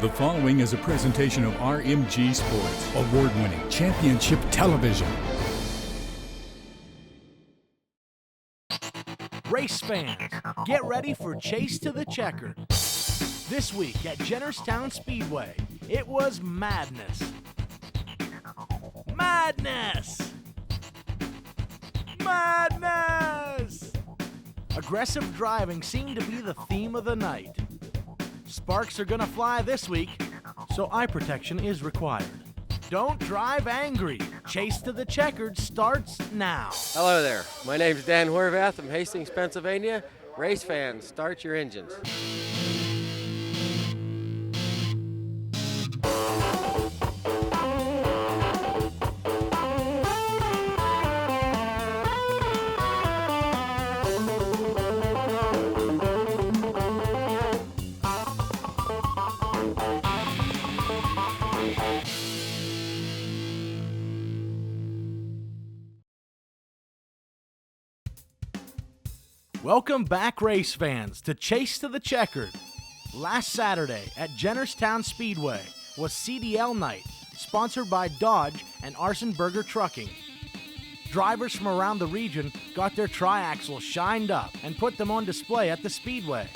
The following is a presentation of RMG Sports, award-winning championship television. Race fans, get ready for Chase to the Checkered. This week at Jennerstown Speedway, it was madness. Madness! Madness! Aggressive driving seemed to be the theme of the night. Sparks are gonna fly this week, so eye protection is required. Don't drive angry. Chase to the Checkered starts now. Hello there. My name's Dan Horvath from Hastings, Pennsylvania. Race fans, start your engines. Welcome back, race fans, to Chase to the Checkered. Last Saturday at Jennerstown Speedway was CDL night, sponsored by Dodge and Arsenberger Trucking. Drivers from around the region got their triaxles shined up and put them on display at the Speedway.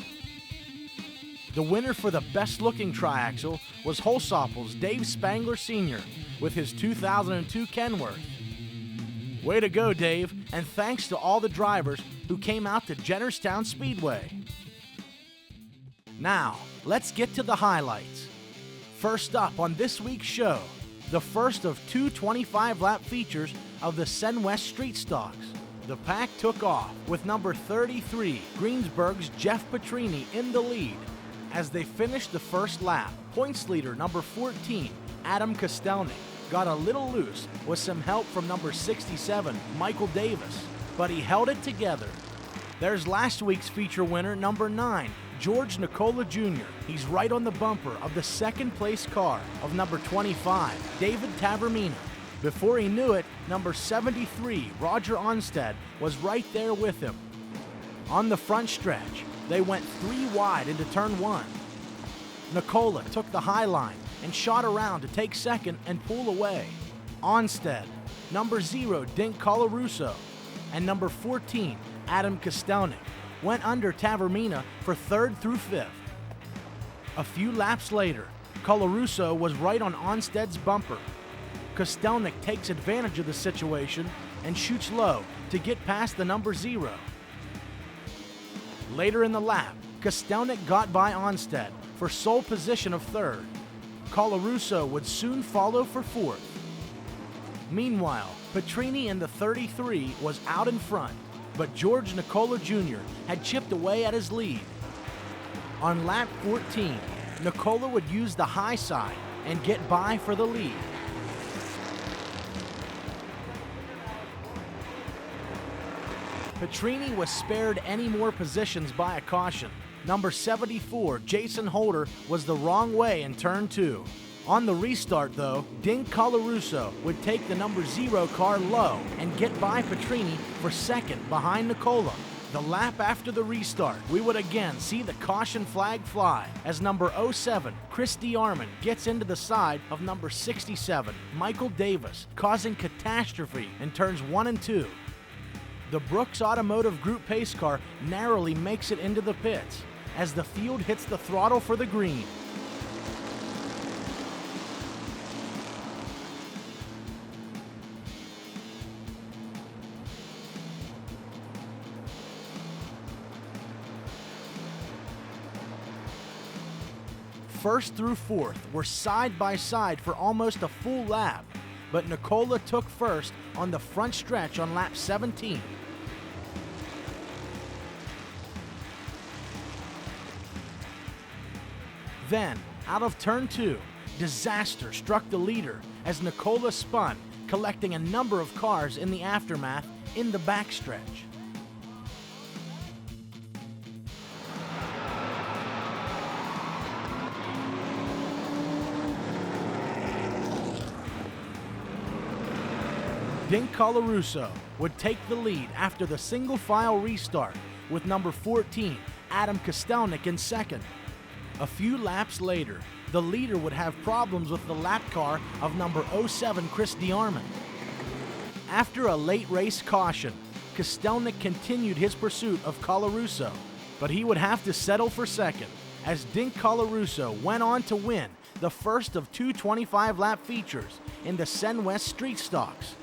The winner for the best-looking triaxle was Holsoppel's Dave Spangler Sr. with his 2002 Kenworth. Way to go, Dave, and thanks to all the drivers who came out to Jennerstown Speedway. Now, let's get to the highlights. First up on this week's show, the first of two 25-lap features of the Sen West Street Stocks. The pack took off with number 33, Greensburg's Jeff Petrini, in the lead. As they finished the first lap, points leader number 14, Adam Kostelnik, got a little loose with some help from number 67, Michael Davis, but he held it together. There's last week's feature winner, number 9, George Nicola Jr. He's right on the bumper of the second place car of number 25, David Tavermina. Before he knew it, number 73, Roger Onstead, was right there with him. On the front stretch, they went 3 wide into turn 1. Nicola took the high line and shot around to take second and pull away. Onstead, number 0, Dink Colarusso, and number 14, Adam Kostelnik, went under Tavermina for 3rd through 5th. A few laps later, Colarusso was right on Onstead's bumper. Kostelnik takes advantage of the situation and shoots low to get past the number 0. Later in the lap, Kostelnik got by Onstead for sole position of 3rd. Colarusso would soon follow for 4th. Meanwhile, Petrini in the 33 was out in front, but George Nicola Jr. had chipped away at his lead. On lap 14, Nicola would use the high side and get by for the lead. Petrini was spared any more positions by a caution. Number 74, Jason Holder, was the wrong way in turn 2. On the restart, though, Dink Colarusso would take the number 0 car low and get by Petrini for 2nd behind Nicola. The lap after the restart, we would again see the caution flag fly as number 07, Chris DeArmond, gets into the side of number 67, Michael Davis, causing catastrophe in turns 1 and 2. The Brooks Automotive Group pace car narrowly makes it into the pits as the field hits the throttle for the green. First through 4th were side by side for almost a full lap, but Nicola took first on the front stretch on lap 17. Then, out of turn 2, disaster struck the leader as Nicola spun, collecting a number of cars in the aftermath in the backstretch. Dink Colarusso would take the lead after the single file restart with number 14, Adam Kostelnik, in 2nd. A few laps later, the leader would have problems with the lap car of number 07 Chris DeArmond. After a late race caution, Kostelnik continued his pursuit of Colarusso, but he would have to settle for second as Dink Colarusso went on to win the first of two 25-lap features in the Sen West Street Stocks.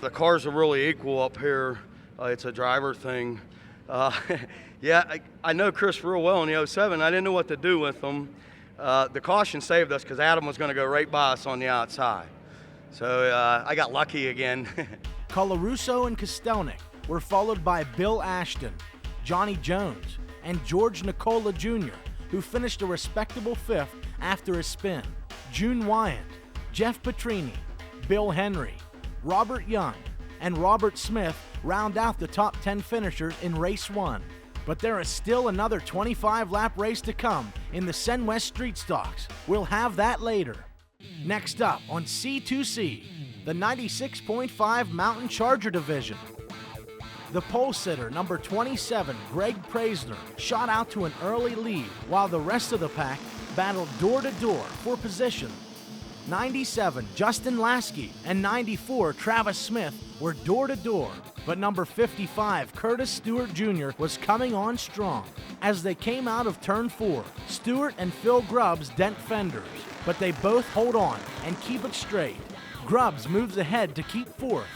The cars are really equal up here. It's a driver thing. Yeah, I know Chris real well in the 07. I didn't know what to do with him. The caution saved us because Adam was going to go right by us on the outside. So I got lucky again. Colarusso and Kostelnik were followed by Bill Ashton, Johnny Jones, and George Nicola Jr., who finished a respectable fifth after a spin. June Wyant, Jeff Petrini, Bill Henry, Robert Young, and Robert Smith round out the top 10 finishers in race 1. But there is still another 25-lap race to come in the Sen West Street Stocks. We'll have that later. Next up on C2C, the 96.5 Mountain Charger Division. The pole sitter, number 27, Greg Praisner, shot out to an early lead while the rest of the pack battled door-to-door for position. 97, Justin Lasky, and 94, Travis Smith, were door-to-door, but number 55, Curtis Stewart Jr., was coming on strong. As they came out of turn 4, Stewart and Phil Grubbs dent fenders, but they both hold on and keep it straight. Grubbs moves ahead to keep fourth.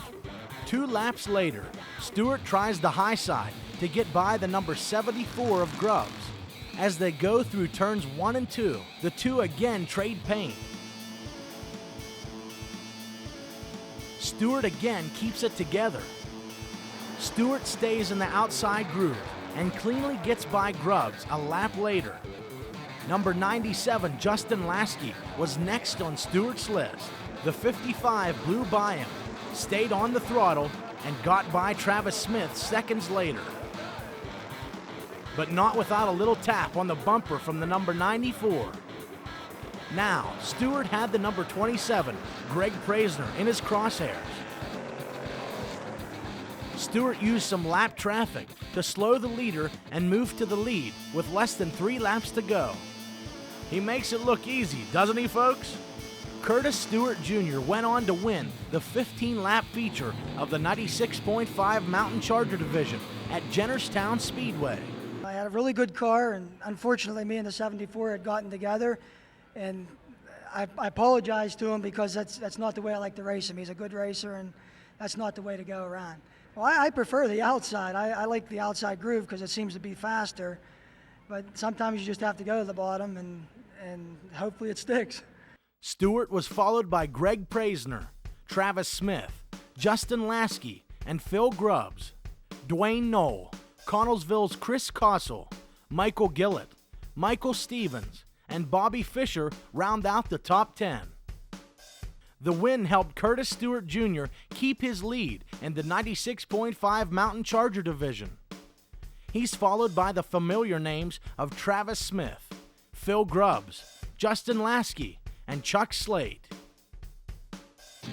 2 laps later, Stewart tries the high side to get by the number 74 of Grubbs. As they go through turns 1 and 2, the two again trade paint. Stewart again keeps it together. Stewart stays in the outside groove and cleanly gets by Grubbs a lap later. Number 97, Justin Lasky, was next on Stewart's list. The 55 blew by him, stayed on the throttle, and got by Travis Smith seconds later. But not without a little tap on the bumper from the number 94. Now, Stewart had the number 27, Greg Praisner, in his crosshairs. Stewart used some lap traffic to slow the leader and move to the lead with less than 3 laps to go. He makes it look easy, doesn't he, folks? Curtis Stewart Jr. went on to win the 15-lap feature of the 96.5 Mountain Charger Division at Jennerstown Speedway. I had a really good car, and unfortunately me and the 74 had gotten together, and I apologize to him because that's not the way I like to race him. He's a good racer, and that's not the way to go around. Well, I prefer the outside. I like the outside groove because it seems to be faster, but sometimes you just have to go to the bottom, and hopefully it sticks. Stewart was followed by Greg Praisner, Travis Smith, Justin Lasky, and Phil Grubbs. Dwayne Knoll, Connellsville's Chris Kossel, Michael Gillett, Michael Stevens, and Bobby Fisher round out the top 10. The win helped Curtis Stewart Jr. keep his lead in the 96.5 Mountain Charger Division. He's followed by the familiar names of Travis Smith, Phil Grubbs, Justin Lasky, and Chuck Slate.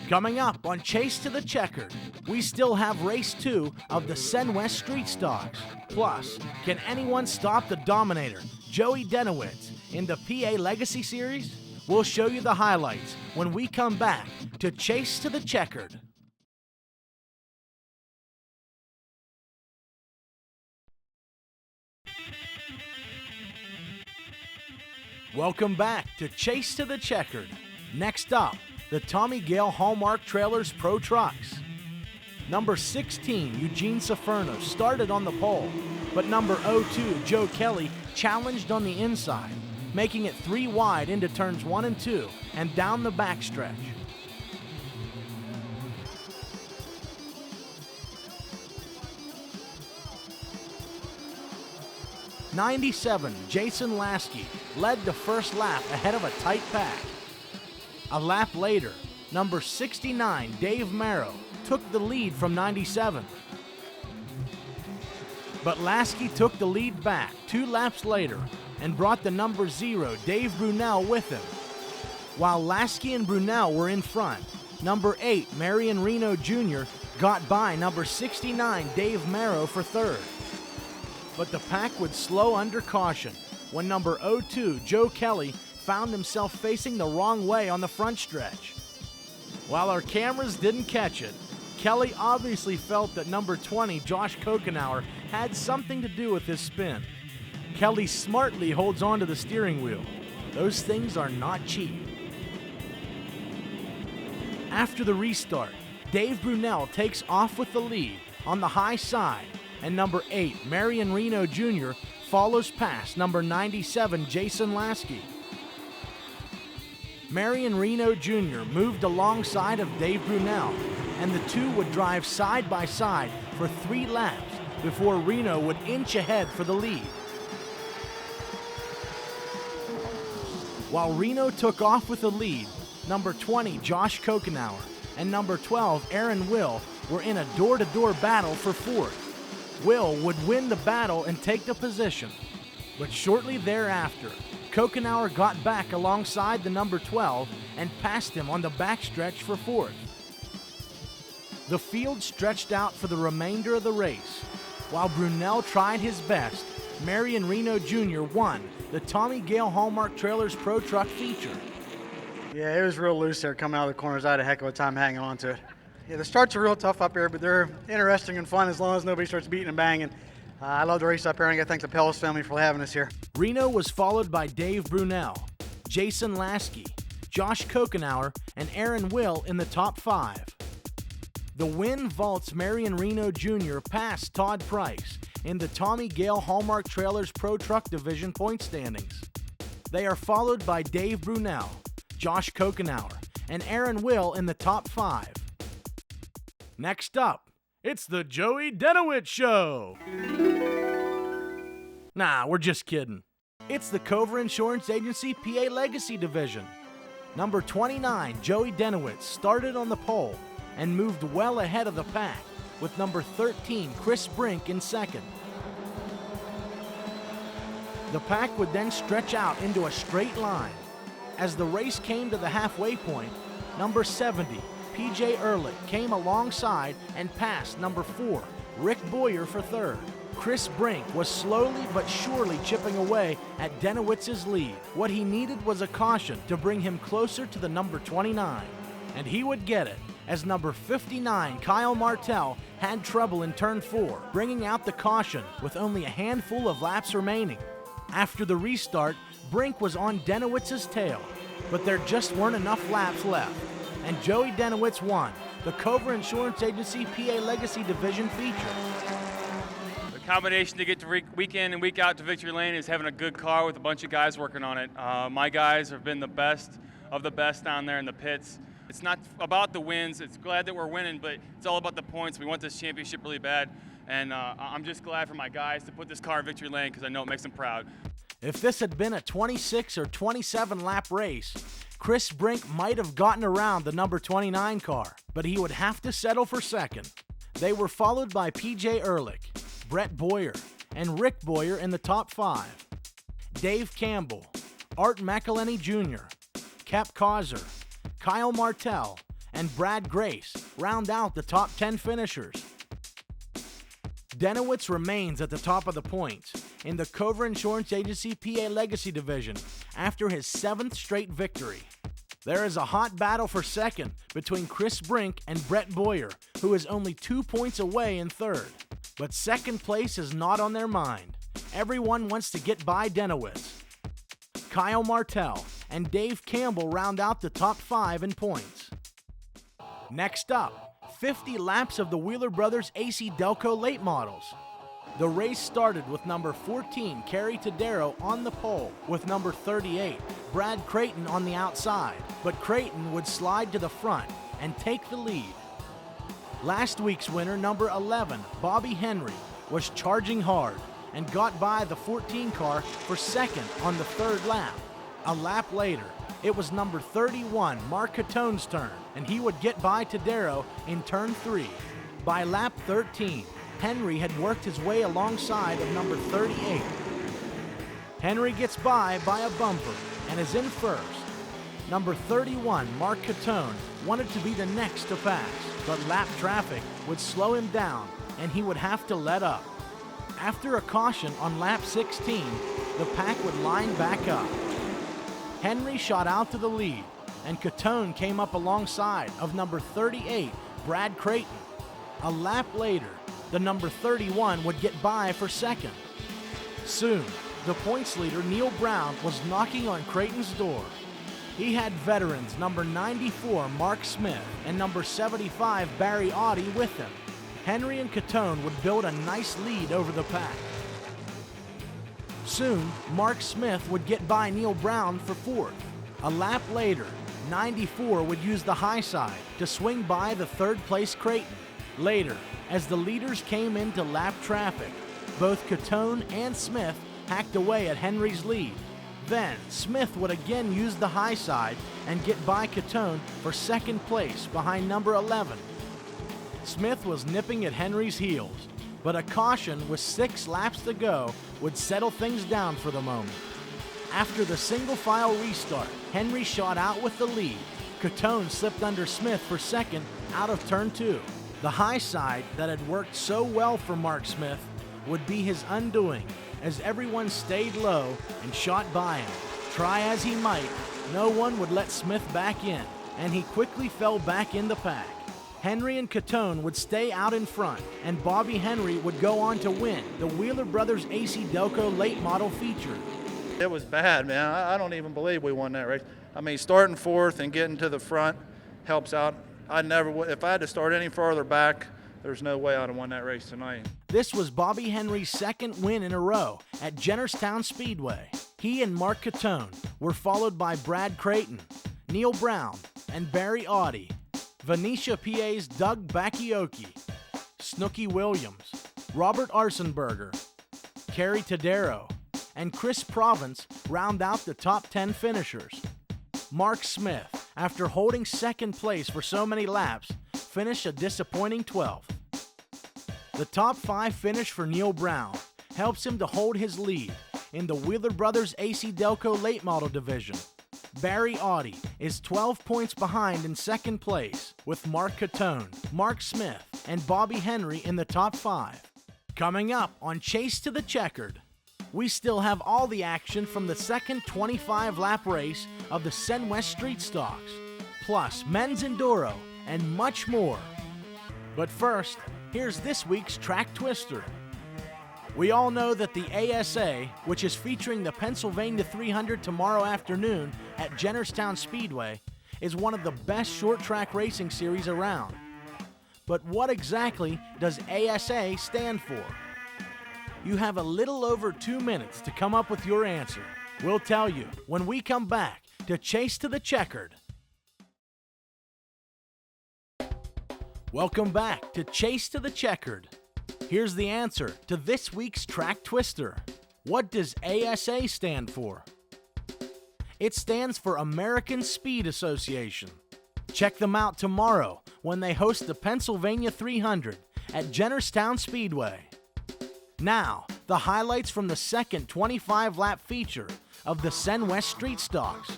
Coming up on Chase to the Checkered, we still have race 2 of the Sen West Street Stocks. Plus, can anyone stop the Dominator, Joey Denowitz, in the PA Legacy Series? We'll show you the highlights when we come back to Chase to the Checkered. Welcome back to Chase to the Checkered. Next up, the Tommy Gale Hallmark Trailers Pro Trucks. Number 16, Eugene Saferno, started on the pole, but number 02, Joe Kelly, challenged on the inside, making it 3 wide into turns 1 and 2 and down the backstretch. '97, Jason Lasky led the first lap ahead of a tight pack. A lap later, number 69, Dave Merrow, took the lead from 97. But Lasky took the lead back 2 laps later and brought the number 0, Dave Brunel, with him. While Lasky and Brunel were in front, number 8, Marion Reno Jr. got by number 69, Dave Merrow, for third. But the pack would slow under caution when number 02, Joe Kelly, found himself facing the wrong way on the front stretch. While our cameras didn't catch it, Kelly obviously felt that number 20, Josh Kokenauer, had something to do with his spin. Kelly smartly holds onto the steering wheel. Those things are not cheap. After the restart, Dave Brunel takes off with the lead on the high side, and number 8, Marion Reno Jr., follows past number 97, Jason Lasky. Marion Reno Jr. moved alongside of Dave Brunel, and the two would drive side by side for 3 laps before Reno would inch ahead for the lead. While Reno took off with the lead, number 20, Josh Kokenauer, and number 12, Aaron Will, were in a door-to-door battle for 4th. Will would win the battle and take the position, but shortly thereafter, Kokenauer got back alongside the number 12 and passed him on the backstretch for 4th. The field stretched out for the remainder of the race. While Brunel tried his best, Marion Reno Jr. won the Tommy Gale Hallmark Trailers Pro Truck feature. Yeah, it was real loose there coming out of the corners. I had a heck of a time hanging on to it. Yeah, the starts are real tough up here, but they're interesting and fun as long as nobody starts beating and banging. I love the race up here, and I got to thank the Pellis family for having us here. Reno was followed by Dave Brunel, Jason Lasky, Josh Kokenauer, and Aaron Will in the top 5. The win vaults Marion Reno Jr. past Todd Price in the Tommy Gale Hallmark Trailers Pro Truck Division point standings. They are followed by Dave Brunel, Josh Kokenauer, and Aaron Will in the top 5. Next up, it's the Joey Denowitz Show. Nah, we're just kidding. It's the Cover Insurance Agency PA Legacy Division. Number 29, Joey Denowitz, started on the pole and moved well ahead of the pack, with number 13, Chris Brink, in second. The pack would then stretch out into a straight line. As the race came to the halfway point, number 70, PJ Ehrlich, came alongside and passed number 4, Rick Boyer, for third. Chris Brink was slowly but surely chipping away at Denowitz's lead. What he needed was a caution to bring him closer to the number 29. And he would get it, as number 59, Kyle Martell, had trouble in turn 4, bringing out the caution with only a handful of laps remaining. After the restart, Brink was on Denowitz's tail, but there just weren't enough laps left, and Joey Denowitz won the Cover Insurance Agency PA Legacy Division feature. The combination to get to week in and week out to victory lane is having a good car with a bunch of guys working on it. My guys have been the best of the best down there in the pits. It's not about the wins. It's glad that we're winning, but it's all about the points. We want this championship really bad, and I'm just glad for my guys to put this car in victory lane because I know it makes them proud. If this had been a 26 or 27 lap race, Chris Brink might have gotten around the number 29 car, but he would have to settle for second. They were followed by PJ Ehrlich, Brett Boyer, and Rick Boyer in the top 5. Dave Campbell, Art McElhenney Jr., Cap Causer, Kyle Martell, and Brad Grace round out the top 10 finishers. Denowitz remains at the top of the points in the Cover Insurance Agency PA Legacy Division after his 7th straight victory. There is a hot battle for second between Chris Brink and Brett Boyer, who is only 2 points away in third. But second place is not on their mind. Everyone wants to get by Denowitz. Kyle Martell and Dave Campbell round out the top 5 in points. Next up, 50 laps of the Wheeler Brothers AC Delco late models. The race started with number 14, Kerry Tadero, on the pole, with number 38, Brad Creighton, on the outside, but Creighton would slide to the front and take the lead. Last week's winner, number 11, Bobby Henry, was charging hard and got by the 14 car for second on the 3rd lap. A lap later, it was number 31, Mark Catone's turn, and he would get by Tadero in turn 3. By lap 13, Henry had worked his way alongside of number 38. Henry gets by a bumper and is in first. Number 31, Mark Catone, wanted to be the next to pass, but lap traffic would slow him down and he would have to let up. After a caution on lap 16, the pack would line back up. Henry shot out to the lead, and Catone came up alongside of number 38, Brad Creighton. A lap later, the number 31 would get by for second. Soon, the points leader, Neil Brown, was knocking on Creighton's door. He had veterans number 94, Mark Smith, and number 75, Barry Audie, with him. Henry and Catone would build a nice lead over the pack. Soon, Mark Smith would get by Neil Brown for fourth. A lap later, 94 would use the high side to swing by the third-place Creighton. Later, as the leaders came into lap traffic, both Catone and Smith hacked away at Henry's lead. Then, Smith would again use the high side and get by Catone for second place behind number 11. Smith was nipping at Henry's heels, but a caution with 6 laps to go would settle things down for the moment. After the single-file restart, Henry shot out with the lead. Catone slipped under Smith for second out of turn 2. The high side that had worked so well for Mark Smith would be his undoing as everyone stayed low and shot by him. Try as he might, no one would let Smith back in, and he quickly fell back in the pack. Henry and Catone would stay out in front, and Bobby Henry would go on to win the Wheeler Brothers AC Delco late model feature. It was bad, man. I don't even believe we won that race. I mean, starting fourth and getting to the front helps out. I never would. If I had to start any further back, there's no way I'd have won that race tonight. This was Bobby Henry's second win in a row at Jennerstown Speedway. He and Mark Catone were followed by Brad Creighton, Neil Brown, and Barry Audie, Venetia PA's Doug Bakioki, Snooky Williams, Robert Arsenberger, Kerry Tadero, and Chris Province round out the top 10 finishers. Mark Smith, after holding second place for so many laps, finished a disappointing 12th. The top 5 finish for Neil Brown helps him to hold his lead in the Wheeler Brothers AC Delco late model division. Barry Audie is 12 points behind in second place, with Mark Catone, Mark Smith, and Bobby Henry in the top 5. Coming up on Chase to the Checkered, we still have all the action from the second 25-lap race of the Sen West Street Stocks, plus men's enduro and much more. But first, here's this week's Track Twister. We all know that the ASA, which is featuring the Pennsylvania 300 tomorrow afternoon at Jennerstown Speedway, is one of the best short track racing series around. But what exactly does ASA stand for? You have a little over 2 minutes to come up with your answer. We'll tell you when we come back to Chase to the Checkered. Welcome back to Chase to the Checkered. Here's the answer to this week's Track Twister. What does ASA stand for? It stands for American Speed Association. Check them out tomorrow when they host the Pennsylvania 300 at Jennerstown Speedway. Now, the highlights from the second 25-lap feature of the Sen West Street Stocks.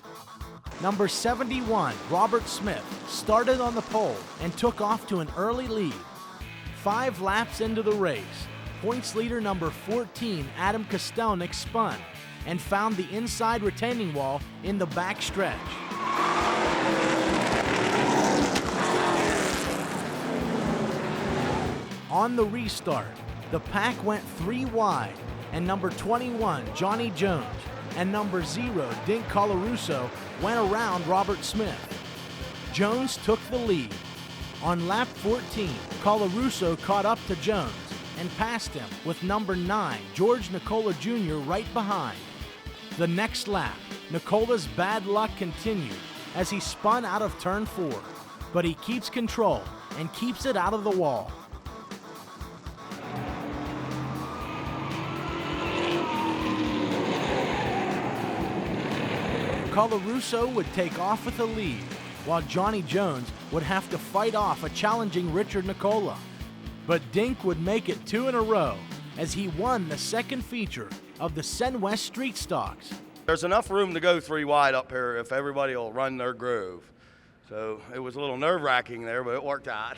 Number 71, Robert Smith, started on the pole and took off to an early lead. 5 laps into the race, points leader number 14, Adam Kostelnik, spun and found the inside retaining wall in the back stretch. On the restart, the pack went 3 wide, and number 21, Johnny Jones, and number 0, Dink Colarusso, went around Robert Smith. Jones took the lead. On lap 14, Colarusso caught up to Jones and passed him with number 9, George Nicola Jr. right behind. The next lap, Nicola's bad luck continued as he spun out of turn 4, but he keeps control and keeps it out of the wall. Colarusso would take off with the lead, while Johnny Jones would have to fight off a challenging Richard Nicola. But Dink would make it 2 in a row as he won the second feature of the Sen West Street Stocks. There's enough room to go 3 wide up here if everybody will run their groove. So it was a little nerve-wracking there, but it worked out.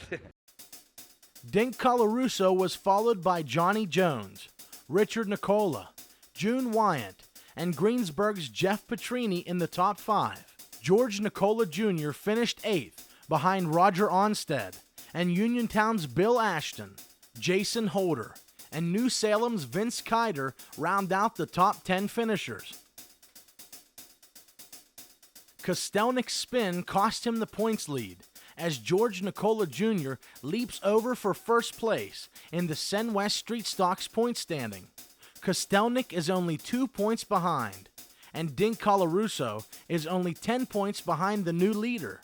Dink Colarusso was followed by Johnny Jones, Richard Nicola, June Wyant, and Greensburg's Jeff Petrini in the top 5. George Nicola Jr. finished 8th behind Roger Onstead, and Uniontown's Bill Ashton, Jason Holder, and New Salem's Vince Kider round out the top 10 finishers. Kostelnik's spin cost him the points lead, as George Nicola Jr. leaps over for first place in the Sen West Street Stocks point standing. Kostelnik is only 2 points behind, and Dink Colarusso is only 10 points behind the new leader.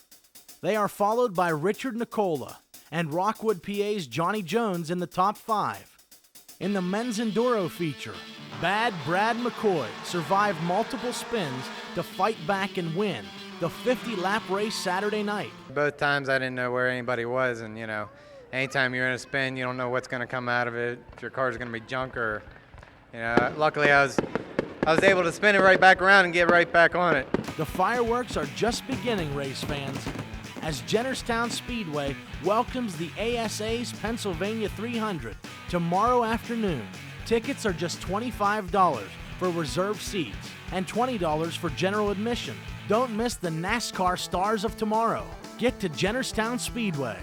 They are followed by Richard Nicola and Rockwood, PA's Johnny Jones in the top 5. In the men's enduro feature, Bad Brad McCoy survived multiple spins to fight back and win the 50-lap race Saturday night. Both times I didn't know where anybody was, and anytime you're in a spin, you don't know what's going to come out of it, if your car's going to be junk or, luckily I was able to spin it right back around and get right back on it. The fireworks are just beginning, race fans, as Jennerstown Speedway welcomes the ASA's Pennsylvania 300 tomorrow afternoon. Tickets are just $25 for reserved seats and $20 for general admission. Don't miss the NASCAR stars of tomorrow. Get to Jennerstown Speedway.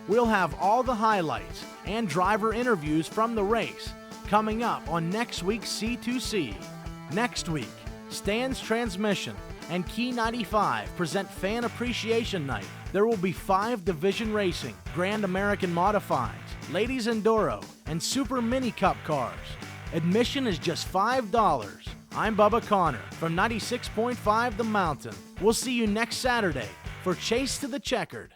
We'll have all the highlights and driver interviews from the race coming up on next week's C2C. Next week, Stan's Transmission and Key 95 present Fan Appreciation Night. There will be 5 division racing, Grand American Modifieds, Ladies Enduro, and Super Mini Cup cars. Admission is just $5. I'm Bubba Connor from 96.5 The Mountain. We'll see you next Saturday for Chase to the Checkered.